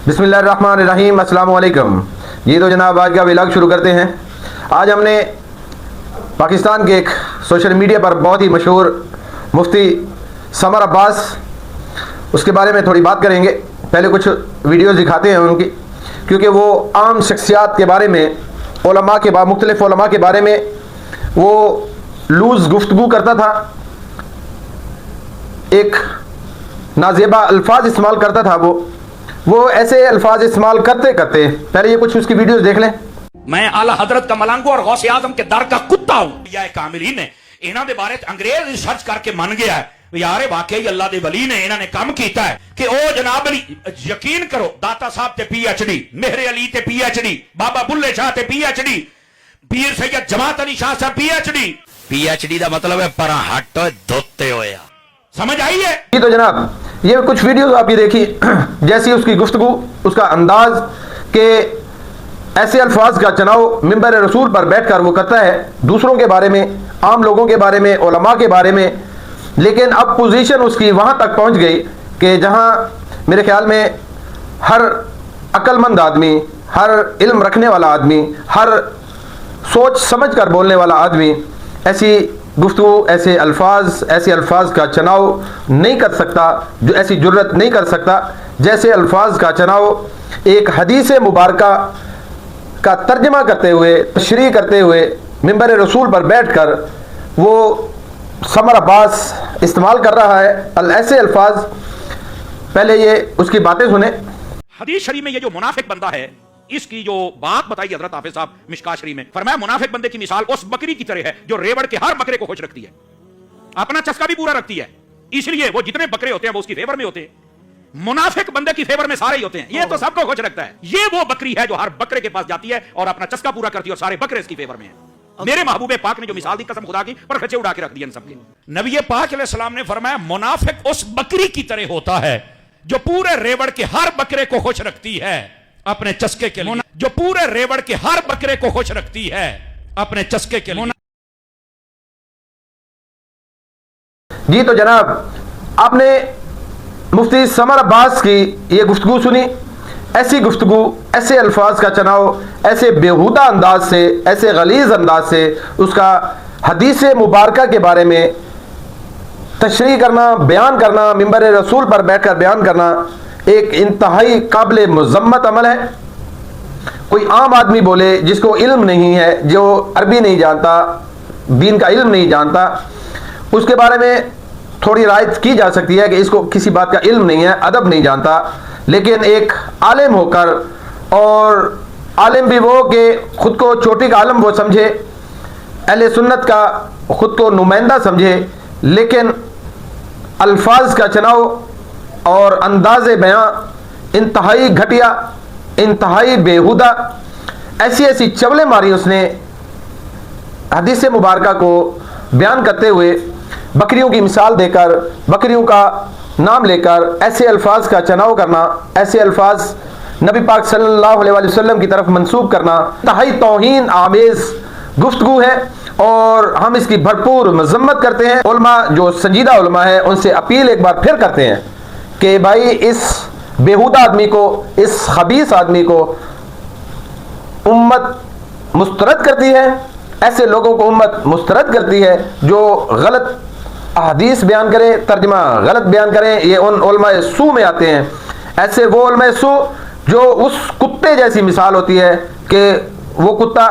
बिस्मिल्लाहिर्रहमानिर्रहीम, अस्सलाम वालेकुम। ये तो जनाब आज का व्लॉग शुरू करते हैं। आज हमने पाकिस्तान के एक सोशल मीडिया पर बहुत ही मशहूर मुफ्ती समर अब्बास, उसके बारे में थोड़ी बात करेंगे। पहले कुछ वीडियोस दिखाते हैं उनकी, क्योंकि वो आम शख्सियात के बारे में, उलमा के मुख्तलिफ उलमा के बारे में वो लूज़ गुफ्तगू करता था, एक नाजेबा अल्फाज इस्तेमाल करता था। वो ऐसे अल्फाज इस्तेमाल करते करते पहले ये कुछ उसकी वीडियोस देख लें। मैं आला हजरत का मलंगो और गौसे आजम के दर का कुत्ता हूं। या कामिलीन ने इन्हां दे बारे अंग्रेज रिसर्च करके मन गया है यार वाकई अल्लाह दे वली ने इन्हां ने काम कीता है कि ओ जनाब अली, यकीन करो दाता साहब ते पीएचडी, मेहरे अली ते पीएचडी, बाबा बुल्ले शाह ते पीएचडी, पीर सैयद जमात अली शाह साहब पीएचडी दा मतलब है पर हट धोते होया। समझ आई है? ये तो जनाब ये कुछ वीडियोस आप ये देखिए, जैसी उसकी गुफ्तगू, उसका अंदाज के ऐसे अल्फाज का चुनाव मिंबर रसूल पर बैठकर वो करता है दूसरों के बारे में, आम लोगों के बारे में, उलमा के बारे में। लेकिन अब पोजीशन उसकी वहाँ तक पहुँच गई कि जहाँ मेरे ख्याल में हर अक्लमंद आदमी, हर इल्म रखने वाला आदमी, हर सोच समझ कर बोलने वाला आदमी ऐसी गुफ्तगू, ऐसे अल्फाज का चुनाव नहीं कर सकता, जो ऐसी जुर्रत नहीं कर सकता जैसे अल्फाज का चुनाव एक हदीस मुबारका का तर्जमा करते हुए, तशरीह करते हुए मिंबर रसूल पर बैठकर वो समर अब्बास इस्तेमाल कर रहा है। ऐसे अल्फाज, पहले ये उसकी बातें सुने। हदीस शरीफ में ये जो मुनाफिक बंदा है, इसकी जो बात बताई हजरत हाफिज साहब मिशकात शरीफ में, फरमाया मुनाफिक बंदे की मिसाल उस बकरी की तरह है जो रेवड़ के हर बकरे को खुश रखती है, अपना चस्का भी पूरा रखती है, इसलिए वो जितने बकरे होते हैं वो उसकी फेवर में होते हैं। मुनाफिक बंदे की फेवर में सारे ही होते हैं, ये तो सबको खुश रखता है। ये वो बकरी है जो हर बकरे के पास जाती है और अपना चस्का पूरा करती है और सारे बकरे इसकी फेवर में हैं। मेरे महबूबे पाक ने जो मिसाल दी, कसम खुदा की, पर खच्चे उड़ा के रख दिए इन सबके। नबी पाक अलैहि सलाम ने फरमाया मुनाफिक उस बकरी की तरह होता है जो पूरे रेवड़ के हर बकरे को खुश रखती है अपने चस्के के लिए, जो पूरे रेवड़ के हर बकरे को खुश रखती है अपने चस्के के लिए। जी तो जनाब आपने मुफ्ती समर अब्बास की ये गुफ्तगू सुनी। ऐसी गुफ्तगू, ऐसे अल्फाज का चुनाव, ऐसे बेहुदा अंदाज से, ऐसे गलीज अंदाज से उसका हदीस मुबारका के बारे में तशरीह करना, बयान करना, मिंबर रसूल पर बैठकर बयान करना एक इंतहाई काबिल मुज़म्मत अमल है। कोई आम आदमी बोले जिसको इल्म नहीं है, जो अरबी नहीं जानता, दीन का इल्म नहीं जानता, उसके बारे में थोड़ी राय की जा सकती है कि इसको किसी बात का इल्म नहीं है, अदब नहीं जानता। लेकिन एक आलिम होकर, और आलिम भी वो कि खुद को चोटी का आलम वो समझे, अहले सुन्नत का खुद को नुमाइंदा समझे, लेकिन अल्फाज का चुनाव और अंदाज़ बयां इंतहाई घटिया, इंतहाई बेहुदा, ऐसी ऐसी चवलें मारी उसने हदीस मुबारका को बयान करते हुए, बकरियों की मिसाल देकर, बकरियों का नाम लेकर ऐसे अल्फाज का चुनाव करना, ऐसे अल्फाज नबी पाक सल्लल्लाहु अलैहि वसल्लम की तरफ मंसूब करना इंतहाई तौहीन आमेज़ गुफ्तगू है और हम इसकी भरपूर मजम्मत करते हैं। उलमा जो संजीदा उलमा है उनसे अपील एक बार फिर करते हैं कि भाई इस बेहुदा आदमी को, इस खबीस आदमी को उम्मत मुस्तरद करती है, ऐसे लोगों को उम्मत मुस्तरद करती है जो गलत हदीस बयान करें, तर्जमा गलत बयान करें। ये उन उलमाए सू में आते हैं। ऐसे वो उलमाए सू जो उस कुत्ते जैसी मिसाल होती है कि वो कुत्ता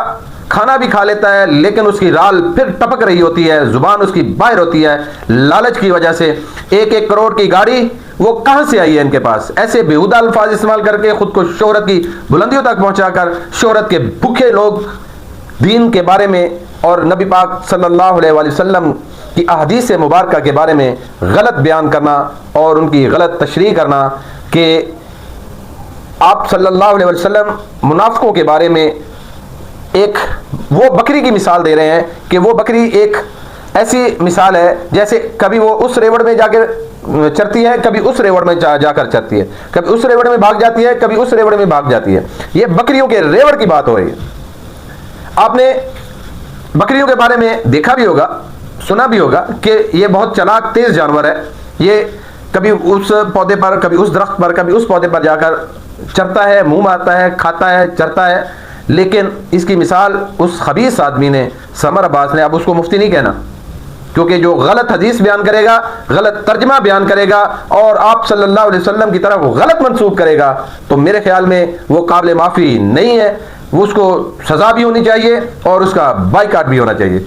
खाना भी खा लेता है लेकिन उसकी राल फिर टपक रही होती है, जुबान उसकी बाहर होती है लालच की वजह से। 1-1 करोड़ की गाड़ी वो कहां से आई है इनके पास? ऐसे बेहुदा अल्फाज इस्तेमाल करके खुद को शोहरत की बुलंदियों तक पहुंचाकर शोहरत के भूखे लोग दीन के बारे में और नबी पाक सल्लल्लाहु अलैहि वसल्लम की अहदीस मुबारका के बारे में गलत बयान करना और उनकी गलत तशरीह करना कि आप सल्लल्लाहु अलैहि वसल्लम मुनाफिकों के बारे में एक वो बकरी की मिसाल दे रहे हैं कि वो बकरी एक ऐसी मिसाल है जैसे कभी वो उस रेवड़ में जाकर चरती है, कभी उस रेवड़ में जाकर चरती है, कभी उस रेवड़ में भाग जाती है, कभी उस रेवड़ में भाग जाती है। ये बकरियों के रेवड़ की बात हो रही है। आपने बकरियों के बारे में देखा भी होगा, सुना भी होगा कि ये बहुत चालाक तेज जानवर है। ये कभी उस पौधे पर, कभी उस दरख्त पर, कभी उस पौधे पर जाकर چرتا ہے، منہ مارتا ہے، کھاتا ہے، چرتا ہے، لیکن اس کی مثال اس خبیث آدمی نے، سمر عباس نے، اب اس کو مفتی نہیں کہنا، کیونکہ جو غلط حدیث بیان کرے گا، غلط ترجمہ بیان کرے گا اور آپ صلی اللہ علیہ وسلم کی طرف غلط منسوب کرے گا، تو میرے خیال میں وہ قابل معافی نہیں ہے، اس کو سزا بھی ہونی چاہیے اور اس کا بائیکاٹ بھی ہونا چاہیے۔